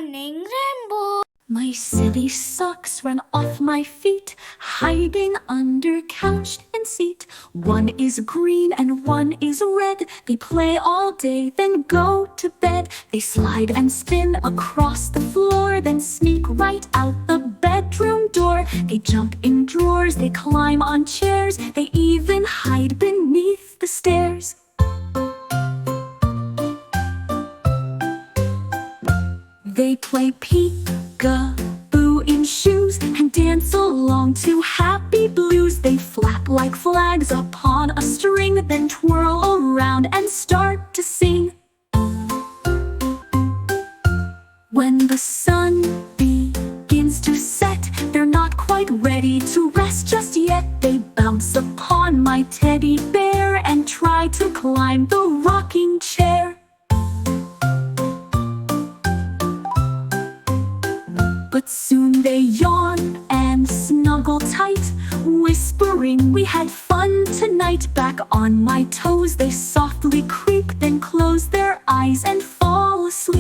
running rainbow. My silly socks run off my feet, hiding under couch and seat. One is green and one is red. They play all day, then go to bed. They slide and spin across the floor, then sneak right out the bedroom door. They jump in drawers, they climb on chairs. They even hide beneath the stairs. They play peek-a-boo in shoes and dance along to happy blues. They flap like flags upon a string, then twirl around and start to sing. When the sun begins to set, they're not quite ready to rest just yet. They bounce upon my teddy bear and try to climb the rocking chair. But soon they yawn and snuggle tight, whispering, "We had fun tonight." Back on my toes they softly creep, then close their eyes and fall asleep.